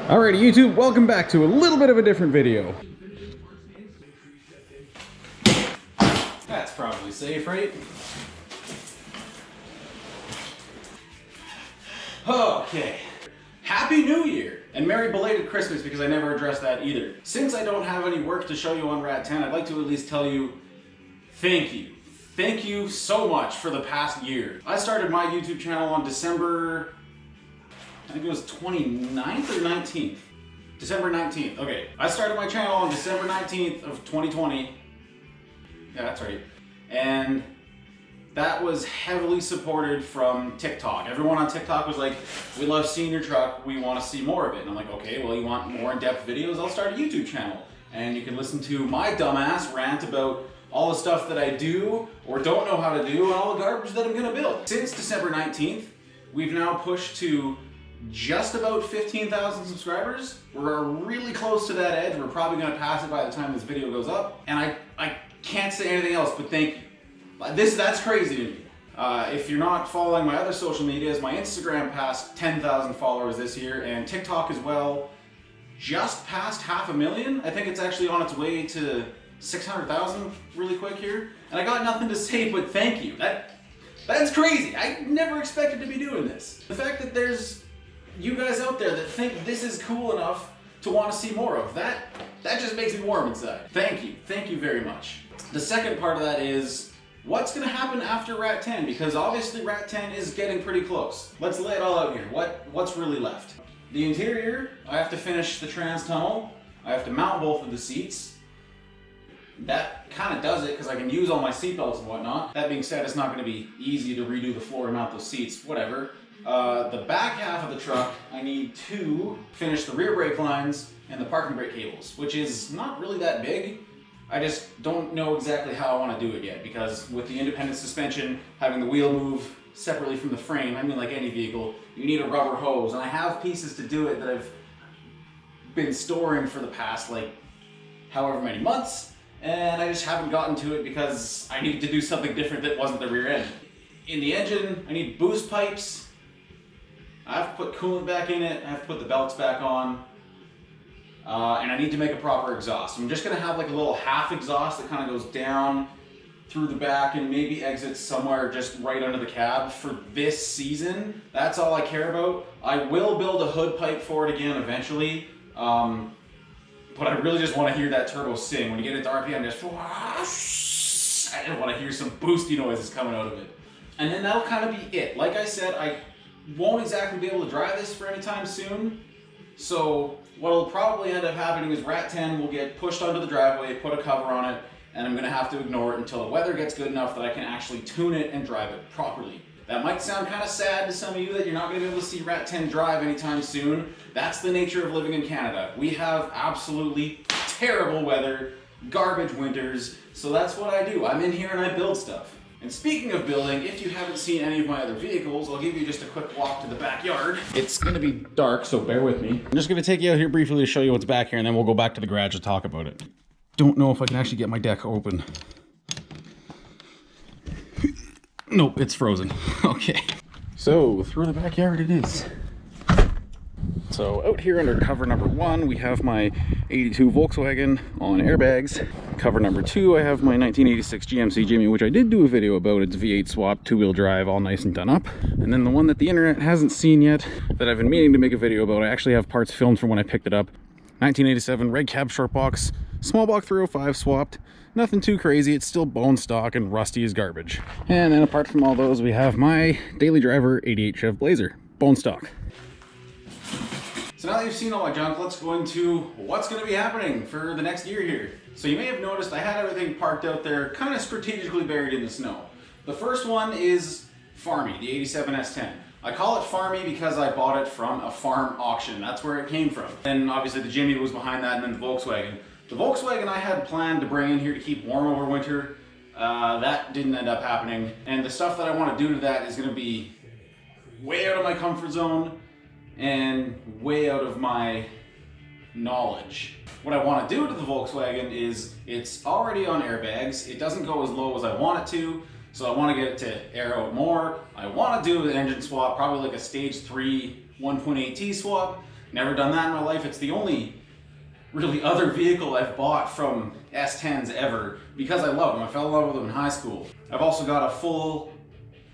Alrighty, YouTube, welcome back to a little bit of a different video. That's probably safe, right? Okay. Happy New Year! And Merry belated Christmas, because I never addressed that either. Since I don't have any work to show you on Rat10, I'd like to at least tell you thank you. Thank you so much for the past year. I started my YouTube channel on December, I think it was 29th or 19th? December 19th, okay. I started my channel on December 19th of 2020. Yeah, that's right. And that was heavily supported from TikTok. Everyone on TikTok was like, we love seeing your truck, we want to see more of it. And I'm like, okay, well, you want more in-depth videos? I'll start a YouTube channel. And you can listen to my dumbass rant about all the stuff that I do or don't know how to do and all the garbage that I'm gonna build. Since December 19th, we've now pushed to just about 15,000 subscribers. We're really close to that edge. We're probably gonna pass it by the time this video goes up. And I can't say anything else but thank you. That's crazy to me. If you're not following my other social medias, my Instagram passed 10,000 followers this year, and TikTok as well, just passed 500,000. I think it's actually on its way to 600,000 really quick here. And I got nothing to say but thank you. That's crazy. I never expected to be doing this. The fact that there's you guys out there that think this is cool enough to want to see more of, that just makes me warm inside. Thank you very much. The second part of that is, what's gonna happen after Rat10? Because obviously Rat10 is getting pretty close. Let's lay it all out here. What's really left? The interior, I have to finish the trans tunnel. I have to mount both of the seats. That kind of does it because I can use all my seat belts and whatnot. That being said, it's not going to be easy to redo the floor and mount those seats, whatever. The back half of the truck, I need to finish the rear brake lines and the parking brake cables, which is not really that big. I just don't know exactly how I want to do it yet, because with the independent suspension, having the wheel move separately from the frame, I mean like any vehicle, you need a rubber hose, and I have pieces to do it that I've been storing for the past like however many months, and I just haven't gotten to it because I needed to do something different that wasn't the rear end. In the engine, I need boost pipes. I have to put coolant back in it, I have to put the belts back on. And I need to make a proper exhaust. I'm just gonna have like a little half exhaust that kind of goes down through the back and maybe exits somewhere just right under the cab for this season. That's all I care about. I will build a hood pipe for it again eventually. But I really just want to hear that turbo sing. When you get it to RPM, just I want to hear some boosty noises coming out of it. And then that'll kind of be it. Like I said, I won't exactly be able to drive this for any time soon. So what'll probably end up happening is Rat10 will get pushed onto the driveway, put a cover on it, and I'm gonna have to ignore it until the weather gets good enough that I can actually tune it and drive it properly. That might sound kind of sad to some of you that you're not gonna be able to see Rat10 drive anytime soon. That's the nature of living in Canada. We have absolutely terrible weather, garbage winters, so that's what I do. I'm in here and I build stuff. And speaking of building, if you haven't seen any of my other vehicles, I'll give you just a quick walk to the backyard. It's gonna be dark, so bear with me. I'm just gonna take you out here briefly to show you what's back here, and then we'll go back to the garage to talk about it. Don't know if I can actually get my deck open. Nope, it's frozen. Okay. So, through the backyard it is. So out here under cover number 1, we have my 82 Volkswagen on airbags. Cover number 2, I have my 1986 GMC Jimmy, which I did do a video about. It's V8 swap, 2-wheel drive, all nice and done up. And then the one that the internet hasn't seen yet, that I've been meaning to make a video about, I actually have parts filmed from when I picked it up. 1987 red cab short box, small block 305 swapped. Nothing too crazy, it's still bone stock and rusty as garbage. And then apart from all those, we have my daily driver 88 Chev Blazer, bone stock. So now that you've seen all my junk, let's go into what's going to be happening for the next year here. So you may have noticed I had everything parked out there, kind of strategically buried in the snow. The first one is Farmy, the 87 S10. I call it Farmy because I bought it from a farm auction. That's where it came from. And obviously the Jimmy was behind that, and then the Volkswagen. The Volkswagen I had planned to bring in here to keep warm over winter. That didn't end up happening. And the stuff that I want to do to that is going to be way out of my comfort zone and way out of my knowledge. What I want to do to the Volkswagen is, it's already on airbags. It doesn't go as low as I want it to, so I want to get it to air out more. I want to do an engine swap, probably like a stage 3 1.8T swap. Never done that in my life. It's the only really other vehicle I've bought from S10s ever because I love them. I fell in love with them in high school. I've also got a full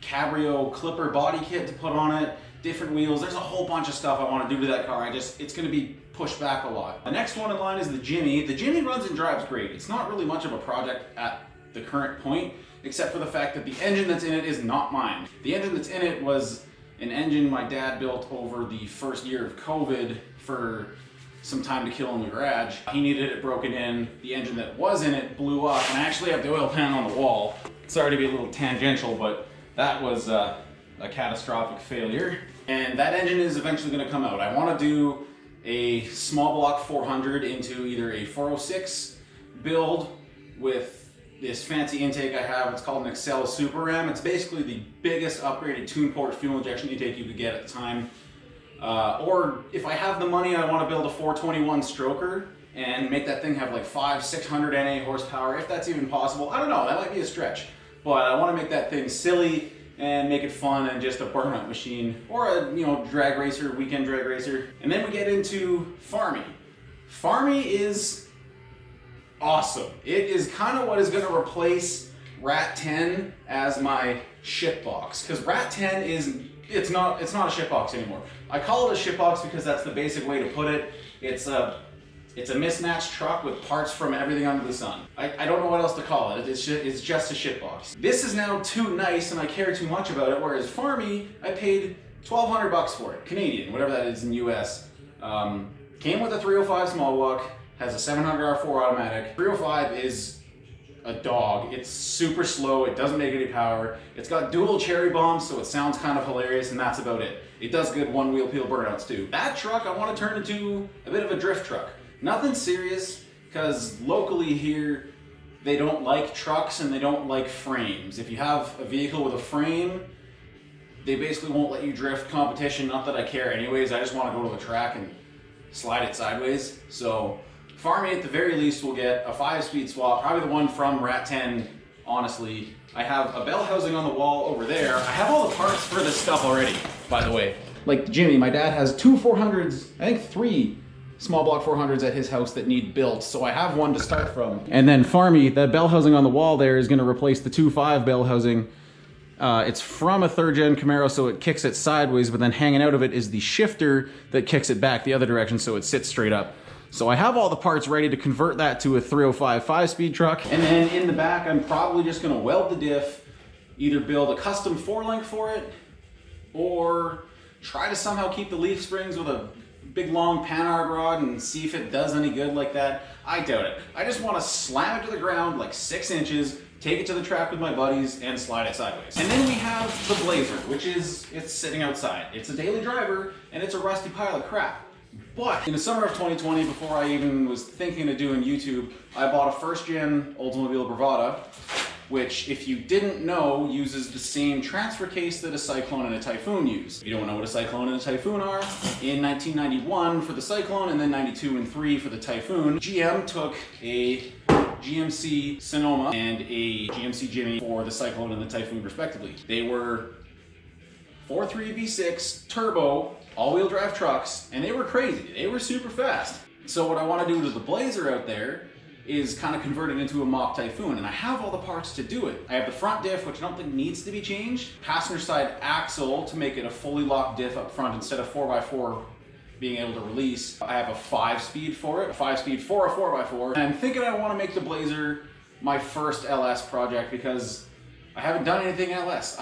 Cabrio Clipper body kit to put on it, different wheels. There's a whole bunch of stuff I want to do to that car. It's going to be pushed back a lot. The next one in line is the Jimmy. The Jimmy runs and drives great. It's not really much of a project at the current point, except for the fact that the engine that's in it is not mine. The engine that's in it was an engine my dad built over the first year of COVID for some time to kill in the garage. He needed it broken in. The engine that was in it blew up, and I actually have the oil pan on the wall. Sorry to be a little tangential, but that was a catastrophic failure. And that engine is eventually gonna come out. I wanna do a small block 400 into either a 406 build with this fancy intake I have. It's called an Excel Super Ram. It's basically the biggest upgraded tune port fuel injection intake you could get at the time. Or if I have the money, I want to build a 421 stroker and make that thing have like 500-600 NA horsepower, if that's even possible. I don't know, that might be a stretch. But I want to make that thing silly and make it fun and just a burnout machine, or a drag racer, weekend drag racer. And then we get into Farmy. Farmy is awesome. It is kind of what is going to replace Rat10 as my shitbox, because Rat10 is it's not a shitbox anymore. I call it a shitbox because that's the basic way to put it. It's a mismatched truck with parts from everything under the sun. I don't know what else to call it. It's just a shitbox. This is now too nice and I care too much about it, whereas Farmy, I paid $1,200 for it, Canadian, whatever that is in US. Came with a 305 small block, has a 700R4 automatic. 305 is a dog. It's super slow, it doesn't make any power. It's got dual cherry bombs, so it sounds kind of hilarious, and that's about it. It does good one wheel peel burnouts too. That truck I want to turn into a bit of a drift truck. Nothing serious, because locally here, they don't like trucks and they don't like frames. If you have a vehicle with a frame, they basically won't let you drift competition. Not that I care anyways, I just want to go to the track and slide it sideways. So Farmy at the very least will get a 5-speed swap, probably the one from Rat10, honestly. I have a bell housing on the wall over there. I have all the parts for this stuff already, by the way. Like Jimmy, my dad has 2 400s, I think 3 small block 400s at his house that need built, so I have one to start from. And then Farmy, the bell housing on the wall there is gonna replace the 2.5 bell housing. It's from a 3rd gen Camaro, so it kicks it sideways, but then hanging out of it is the shifter that kicks it back the other direction so it sits straight up. So I have all the parts ready to convert that to a 305 5-speed truck. And then in the back, I'm probably just gonna weld the diff, either build a custom 4-link for it, or try to somehow keep the leaf springs with a big long panhard rod and see if it does any good like that. I doubt it. I just wanna slam it to the ground like 6 inches, take it to the track with my buddies, and slide it sideways. And then we have the Blazer, which is, it's sitting outside. It's a daily driver, and it's a rusty pile of crap. But in the summer of 2020, before I even was thinking of doing YouTube, I bought a 1st gen Oldsmobile Bravada, which, if you didn't know, uses the same transfer case that a Cyclone and a Typhoon use. If you don't know what a Cyclone and a Typhoon are, in 1991 for the Cyclone and then 92 and 3 for the Typhoon, GM took a GMC Sonoma and a GMC Jimmy for the Cyclone and the Typhoon respectively. They were 4.3 V6 turbo all-wheel drive trucks, and they were crazy. They were super fast. So what I want to do to the Blazer out there is kind of convert it into a mock Typhoon, and I have all the parts to do it. I have the front diff, which I don't think needs to be changed, passenger side axle to make it a fully locked diff up front instead of 4x4 being able to release. I have a 5-speed for it, a 5-speed for a 4x4, and I'm thinking I want to make the Blazer my first LS project because I haven't done anything LS.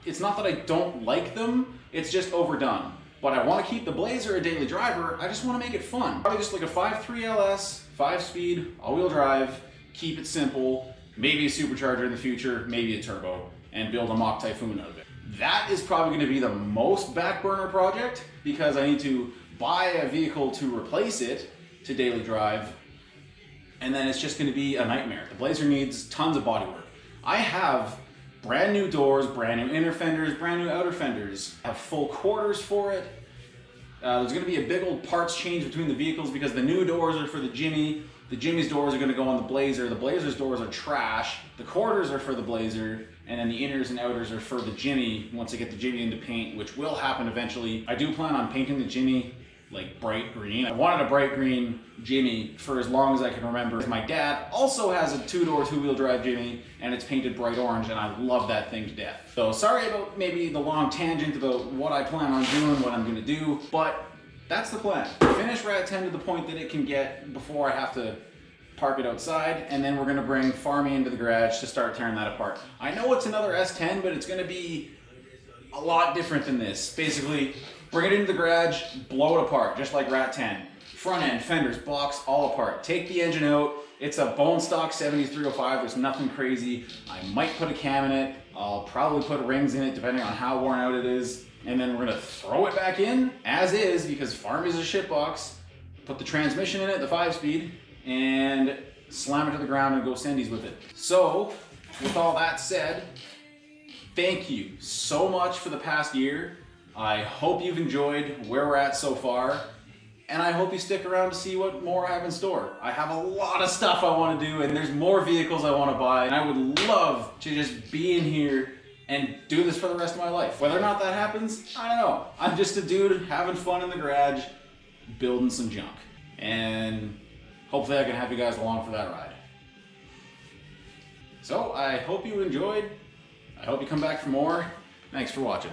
It's not that I don't like them, it's just overdone. But I want to keep the Blazer a daily driver, I just want to make it fun. Probably just like a 5.3 LS, 5-speed, all-wheel drive, keep it simple, maybe a supercharger in the future, maybe a turbo, and build a mock Typhoon out of it. That is probably going to be the most back burner project because I need to buy a vehicle to replace it to daily drive, and then it's just going to be a nightmare. The Blazer needs tons of bodywork. I have brand new doors, brand new inner fenders, brand new outer fenders. I have full quarters for it. There's going to be a big old parts change between the vehicles because the new doors are for the Jimmy. The Jimmy's doors are going to go on the Blazer. The Blazer's doors are trash. The quarters are for the Blazer. And then the inners and outers are for the Jimmy once I get the Jimmy into paint, which will happen eventually. I do plan on painting the Jimmy like bright green. I wanted a bright green Jimmy for as long as I can remember. My dad also has a 2-door, 2-wheel drive Jimmy, and it's painted bright orange, and I love that thing to death. So sorry about maybe the long tangent about what I plan on doing, what I'm gonna do, but that's the plan. Finish Rat10 to the point that it can get before I have to park it outside, and then we're gonna bring Farmy into the garage to start tearing that apart. I know it's another S10, but it's gonna be a lot different than this. Basically, bring it into the garage, blow it apart, just like Rat10. Front end, fenders, box, all apart. Take the engine out. It's a bone stock 7305, there's nothing crazy. I might put a cam in it. I'll probably put rings in it depending on how worn out it is. And then we're gonna throw it back in as is because Farmy's a shit box. Put the transmission in it, the 5-speed, and slam it to the ground and go sendies with it. So, with all that said, thank you so much for the past year. I hope you've enjoyed where we're at so far, and I hope you stick around to see what more I have in store. I have a lot of stuff I want to do, and there's more vehicles I want to buy, and I would love to just be in here and do this for the rest of my life. Whether or not that happens, I don't know. I'm just a dude having fun in the garage, building some junk. And hopefully I can have you guys along for that ride. So I hope you enjoyed. I hope you come back for more. Thanks for watching.